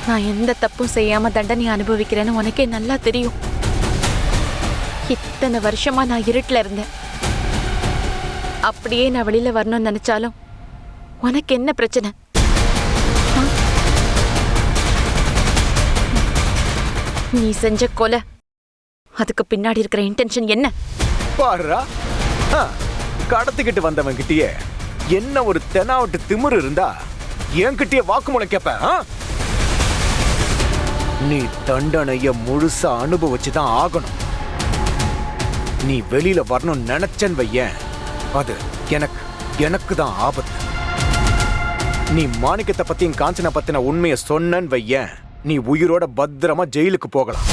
நான் எந்த தப்பும் செய்யாம தண்டனை அனுபவிக்கிறேன்னு உனக்கே நல்லா தெரியும். இத்தனை வருஷமா நான் இருட்டுல இருந்தேன். அப்படியே நான் வெளியில வரணும்னு நினைச்சாலும் உனக்கு என்ன பிரச்சனை? நீ செஞ்ச கொலை, அதுக்கு பின்னாடி இருக்கிற இன்டென்ஷன் என்ன? பாருடா, கடத்திக்கிட்டு வந்தவன் கிட்டயே என்ன ஒரு தெனாவட்டு திமிரு இருந்தா என்கிட்டயே வாக்குமூலம் கேப்ப? நீ தண்டனைய முழுசா அனுபவிச்சுதான் ஆகணும். நீ வெளியில வரணும் நினைச்சன் வையேன், அது எனக்கு தான் ஆபத்து. நீ மாணிக்கத்தை பத்தியும் காஞ்சனை பத்தின உண்மையை சொன்னன்னு வையேன், நீ உயிரோட பத்திரமா ஜெயிலுக்கு போகலாம்.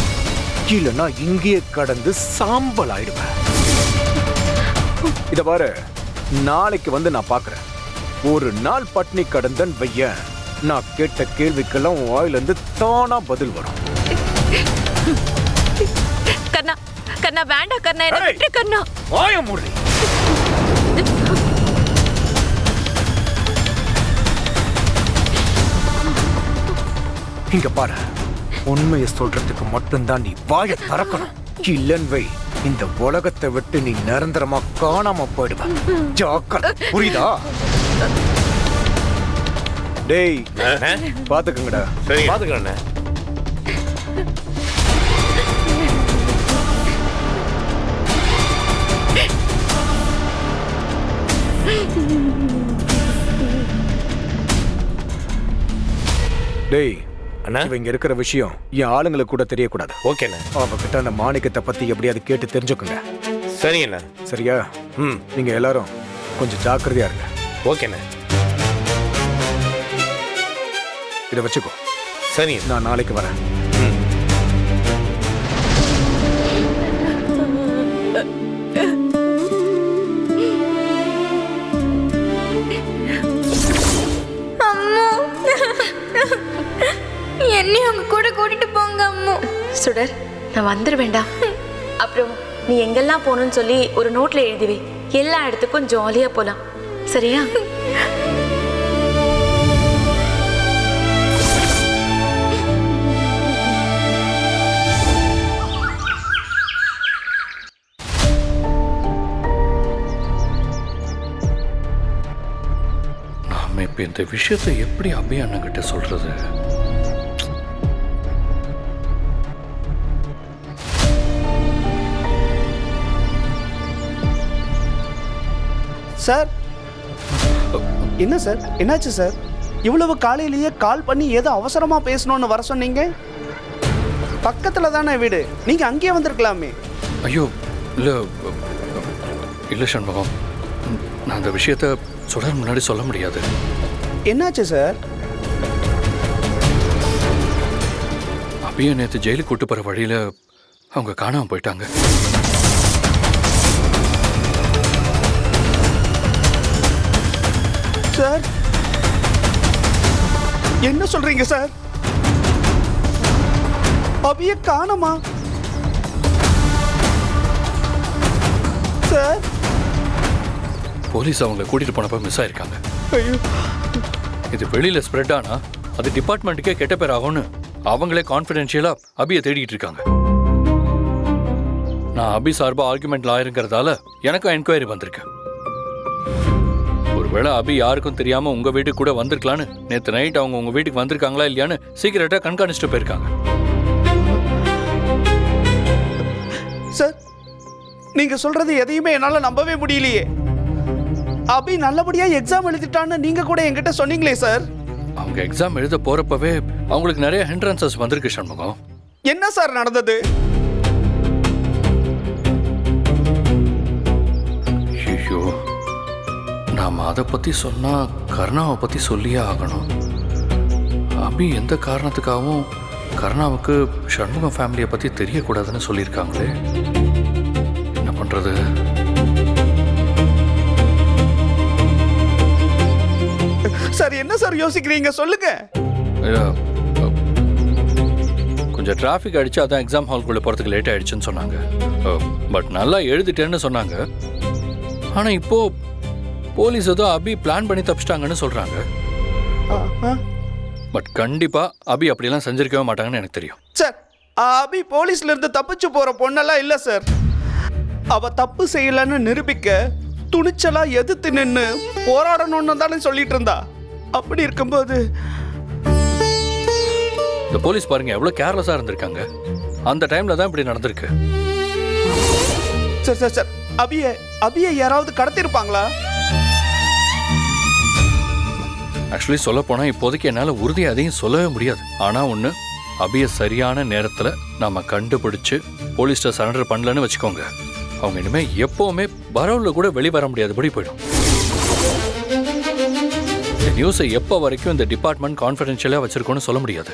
இல்லைன்னா இங்கேயே கடந்து சாம்பல் ஆயிடுவ. இத பாரு, நாளைக்கு வந்து நான் பாக்குறேன். ஒரு நாள் பட்னி கடந்தன் வையன், நான் கேட்ட கேள்விக்கெல்லாம் உன் வாயில இருந்து தானா பதில் வரும். கண்ணா கண்ணா வேண்டாம் கண்ணா, என்ன விட்டு கண்ணா. வாய மூடி. இங்க பாரு, உண்மையை சொல்றதுக்கு மட்டும்தான் நீ வாயை திறக்கணும். இல்லன் வை, இந்த உலகத்தை விட்டு நீ நிரந்தரமா காணாம போயிடுவ. ஜாக்கிரதை, புரியுதா? டேய், பாத்துக்கங்கடா. சரி, பாத்துக்கிறேன். டேய், இங்க இருக்கிற விஷயம் என் ஆளுங்களுக்கு கூட தெரியக்கூடாது. ஓகேண்ணே. அவகிட்ட அந்த மாணிக்கத்தை பத்தி எப்படியாவது கேட்டு தெரிஞ்சுக்குங்க. சரிங்கண்ணா. சரியா? நீங்க எல்லாரும் கொஞ்சம் ஜாக்கிரதையா இருங்க. ஓகேண்ணே. இதை வச்சுக்கோ. சரி, நான் நாளைக்கு வரேன். என்னை அவங்க கூட கூட்டிட்டு போங்க அம்மா. சுடர், நான் வந்துட வேண்டாம். அப்புறம் நீ எங்கெல்லாம் போகணும்னு சொல்லி ஒரு நோட்ல எழுதிவே. எல்லா இடத்துக்கும் ஜாலியா போலாம். சரியா? நாம இப்ப இந்த விஷயத்தை எப்படி அபி அண்ணன் கிட்ட சொல்றது? சார், என்ன சார், என்னாச்சு சார்? இவ்வளவு காலையிலேயே கால் பண்ணி ஏதோ அவசரமா பேசணும்னு வர சொன்னீங்க. பக்கத்துல தானே வீடு, நீங்க அங்கேயே வந்திருக்கலாமே. ஐயோ, இல்ல சண்முகம், நான் அந்த விஷயத்த சுடர் முன்னாடி சொல்ல முடியாது. என்னாச்சு சார்? அபியை நேற்று ஜெயிலுக்கு கூட்டு போற வழியில அவங்க காணாம போயிட்டாங்க. சார், என்ன சொல்றீங்க சார்? அபிய காணோமா சார்? போலீஸ் அவங்களை கூட்டிட்டு போனப்ப மிஸ் ஆயிருக்காங்க. ஐயோ, இது வெளியில ஸ்ப்ரெட் ஆனா அது டிபார்ட்மெண்ட்டுக்கே கெட்ட பேர் ஆகும்னு அவங்களே கான்ஃபிடென்ஷியலா அபியை தேடிட்டு இருக்காங்க. நான் அபி சார்பா ஆர்குமெண்ட் லாயருங்கிறதால எனக்கும் என்கொயரி வந்திருக்கேன். ஒருவேளை அபி யாருக்கும் தெரியாம உங்க வீட்டுக்கு கூட வந்திருக்கலான்னு நேற்று நைட் அவங்க உங்க வீட்டுக்கு வந்திருக்காங்களா இல்லையான்னு சீக்கிரட்டா கண்காணிச்சுட்டு போயிருக்காங்க. சார், நீங்க சொல்றது எதையுமே என்னால நம்பவே முடியலையே. அபி நல்லபடியா எக்ஸாம் எழுதிட்டான்னு நீங்க கூட என்கிட்ட சொன்னீங்களே சார். அவங்க எக்ஸாம் எழுத போறப்பவே அவங்களுக்கு நிறைய ஹிண்ட்ரன்சஸ் வந்திருக்கு சண்முகம். என்ன சார் நடந்தது? ஐயோ, நாம அதை பத்தி சொன்னா கருணாவை பத்தி சொல்லியே ஆகணும். அபி எந்த காரணத்துக்காகவும் கருணாவுக்கு சண்முகம் ஃபேமிலியை பத்தி தெரியக்கூடாதுன்னு சொல்லியிருக்காங்களே. என்ன பண்றது? சார், என்ன சார் யோசிக்கிறீங்க, சொல்லுங்க. கொஞ்சம் டிராஃபிக் அடிச்சு அதான் எக்ஸாம் ஹால்குள்ள போறதுக்கு லேட் ஆயிடுச்சுன்னு சொன்னாங்க. பட் நல்லா எழுதிட்டேன்னு சொன்னாங்க. ஆனா இப்போ போலீஸ் ஏதோ அபி பிளான் பண்ணி தப்பிச்சிட்டாங்கன்னு சொல்றாங்க. பட் கண்டிப்பா அபி அப்படியெல்லாம் செஞ்சிருக்கவே மாட்டாங்கன்னு எனக்கு தெரியும். சார், அபி போலீஸ்ல இருந்து தப்பிச்சு போற பொண்ணெல்லாம் இல்ல சார். அவ தப்பு செய்யலன்னு நிரூபிக்க துணிச்சலா எதிர்த்து நின்று போராடணும்னு தானே சொல்லிட்டு இருந்தா. அப்படி இருக்கும்போது இந்த போலீஸ் பாருங்க எவ்வளவு கேர்லெஸ்ஸா இருந்திருக்காங்க. அந்த டைம்ல தான் இப்படி நடந்திருக்கு. சார் சார் சார் அபியை யாராவது கடத்திருப்பாங்களா? ஆக்சுவலி சொல்ல போனா இப்போதைக்கு என்னால உறுதியாக அதையும் சொல்லவே முடியாது. ஆனா ஒண்ணு, அபியை சரியான நேரத்துல நாம கண்டுபிடிச்சு போலீஸ்ட சரண்டர் பண்ணலன்னு வச்சுக்கோங்க, அவங்க இனிமே எப்பவுமே பரவல கூட வெளிவர முடியாதபடி போயிடும். இந்த நியூஸை எப்போ வரைக்கும் இந்த டிபார்ட்மெண்ட் கான்ஃபிடென்ஷியலாக வச்சிருக்கோன்னு சொல்ல முடியாது.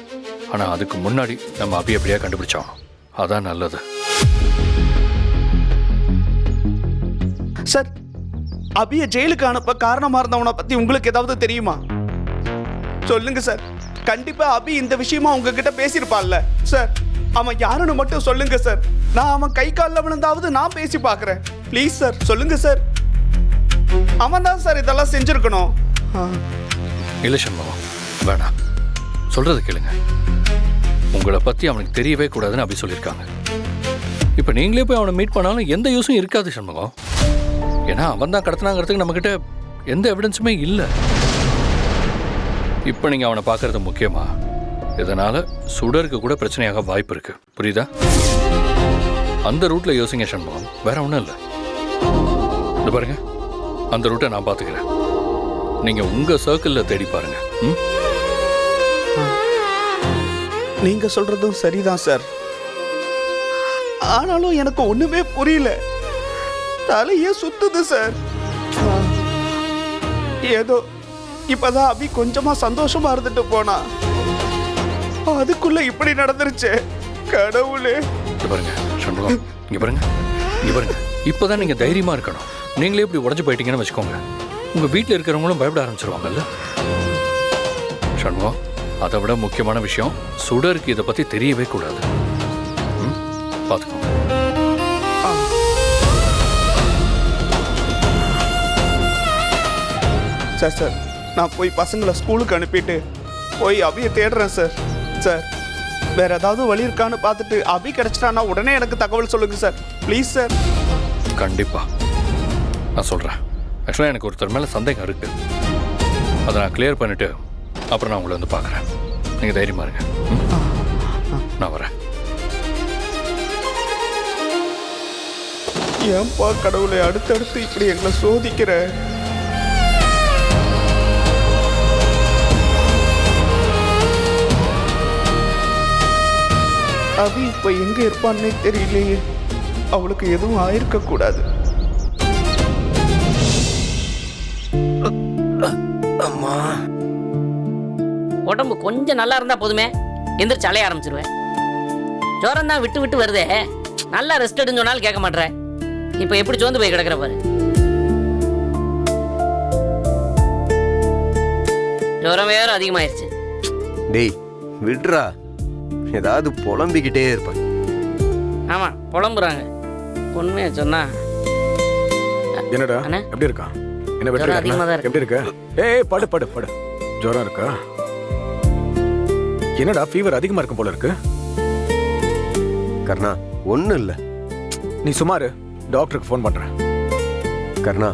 ஆனா அதுக்கு முன்னாடி நம்ம அபி எப்படியா கண்டுபிடிச்சோம், அதான் நல்லது. சார், அபியை ஜெயிலுக்கு அனுப்ப காரணமா இருந்தவனை பத்தி உங்களுக்கு ஏதாவது தெரியுமா? சொல்லுங்க சார். கண்டிப்பா அபி இந்த விஷயமா உங்ககிட்ட பேசியிருப்பான்ல சார். அவன் யாருன்னு மட்டும் சொல்லுங்க சார். நான் அவன் கை காலில் விழுந்தாவது நான் பேசி பார்க்குறேன். ப்ளீஸ் சார், சொல்லுங்க சார். அவன் தான் சார் இதெல்லாம் செஞ்சிருக்கணும். இல்லை சண்முகம், வேணாம், சொல்றது கேளுங்க. உங்களை பத்தி அவனுக்கு தெரியவே கூடாதுன்னு அப்படி சொல்லியிருக்காங்க. இப்போ நீங்களே போய் அவனை மீட் பண்ணாலும் எந்த யூஸும் இருக்காது சண்முகம். ஏன்னா அவன் தான் கடத்தினாங்கிறதுக்கு நம்மக்கிட்ட எந்த எவிடன்ஸுமே இல்லை. இப்போ நீங்கள் அவனை பார்க்கறது முக்கியமா? இதனால சுடருக்கு கூட பிரச்சனையாக வாய்ப்பு இருக்கு, புரியுதா? அந்த ரூட்ல யோசிங்க சண்முகம், வேற ஒன்றும் இல்லை. இது பாருங்க, அந்த ரூட்டை நான் பார்த்துக்கிறேன். நீங்க உங்க சர்க்கிளில் தேடி பாருங்க. நீங்க சொல்றதும் சரிதான் சார். ஆனாலும் எனக்கு ஒண்ணுமே புரியல. தலையே சுத்துது சார். ஏதோ இப்பதான் அபி கொஞ்சமா சந்தோஷமா இருந்துட்டு போனா, அதுக்குள்ள இப்படி நடந்துருச்சு. கடவுளே. பாருங்க சண்முகம், இங்க பாருங்க, இங்க பாருங்க. இப்பதான் நீங்க தைரியமா இருக்கணும். நீங்களே இப்படி உடஞ்சு போயிட்டீங்கன்னு வச்சுக்கோங்க, உங்க வீட்டில் இருக்கிறவங்களும் பயப்பட ஆரம்பிச்சிருவாங்கல்ல. சண்முகம், அதை விட முக்கியமான விஷயம், சுடருக்கு இதை பத்தி தெரியவே கூடாது. பார்த்துக்கோங்க. சார் சார், நான் போய் பசங்களை ஸ்கூலுக்கு அனுப்பிட்டு போய் அபியை தேடுறேன் சார். சார், வேற ஏதாவது வழி இருக்கான்னு பார்த்துட்டு அபி கிடைச்சிட்டான்னா உடனே எனக்கு தகவல் சொல்லுங்க சார். Please sir. கண்டிப்பா நான் சொல்றேன். ஆக்சுவலாக எனக்கு ஒருத்தர் மேலே சந்தேகம் இருக்கு. அதை நான் கிளியர் பண்ணிட்டு அப்புறம் நான் உங்களை வந்து பார்க்குறேன். நீங்கள் தைரியமா இருங்க. நான் வரேன். ஏன்பா கடவுளை அடுத்தடுத்து இப்படி எங்களை சோதிக்கிற? அபி இப்ப எங்க இருப்பான்னே தெரியலையே. அவளுக்கு எதுவும் ஆயிருக்க கூடாது. அம்மா, உடம்பு கொஞ்சம் நல்லா இருந்தா போதுமே, எந்திரிச்சு அலைய ஆரம்பிச்சிருவேன். ஜுரம் தான் விட்டு விட்டு வருதே, நல்லா ரெஸ்ட் எடுன்னு சொன்னாலும் கேட்க மாட்டேன். இப்ப எப்படி சோர்ந்து போய் கிடக்குற பாரு. ஜுரம் வேற அதிகமாயிருச்சு. டேய் விட்றா, ஏதாவது புலம்பிக்கிட்டே இருப்பேன். ஆமா, புலம்புறாங்க. உண்மையா சொன்னா என்னடா அண்ணே? எப்படி இருக்கான்? என்ன ஜுரம் வெற்றி அதிகமா தான் இருக்கு. எப்படி இருக்க? ஏய் படு படு படு. ஜுரம் இருக்கா? என்னடா ஃபீவர் அதிகமா இருக்கும் போல இருக்கு. கர்ணா, ஒன்றும் இல்லை. நீ சுமாரு, டாக்டருக்கு ஃபோன் பண்றேன். கர்ணா,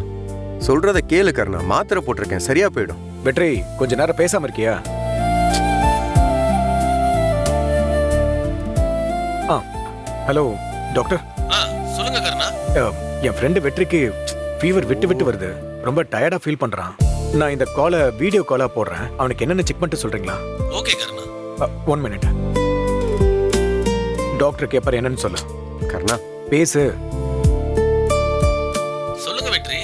சொல்றத கேளு கர்ணா. மாத்திரை போட்டிருக்கேன், சரியா போயிடும். வெற்றி, கொஞ்ச நேரம் பேசாம இருக்கியா? Hello doctor. சொல்லுங்க கர்ணா. என் ஃப்ரெண்டு வெற்றிக்கு ஃபீவர் விட்டு விட்டு வருது. ரொம்ப டயர்டா ஃபீல் பண்றான். நான் இந்த காலை வீடியோ காலா போடுறேன். அவனுக்கு என்னென்ன செக் பண்ணிட்டு சொல்றீங்களா? ஓகே கர்ணா. 1 மினிட். டாக்டர் கேப்பார், என்னன்னு சொல்லு. கர்ணா பேசு. சொல்லுங்க வெற்றி,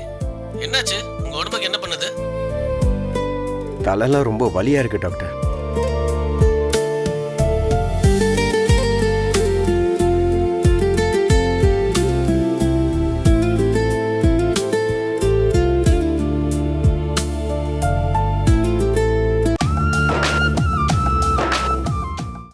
என்னாச்சு? உங்க உடம்புக்கு என்ன பண்ணுது? தலைலாம் ரொம்ப வலியா இருக்கு டாக்டர்.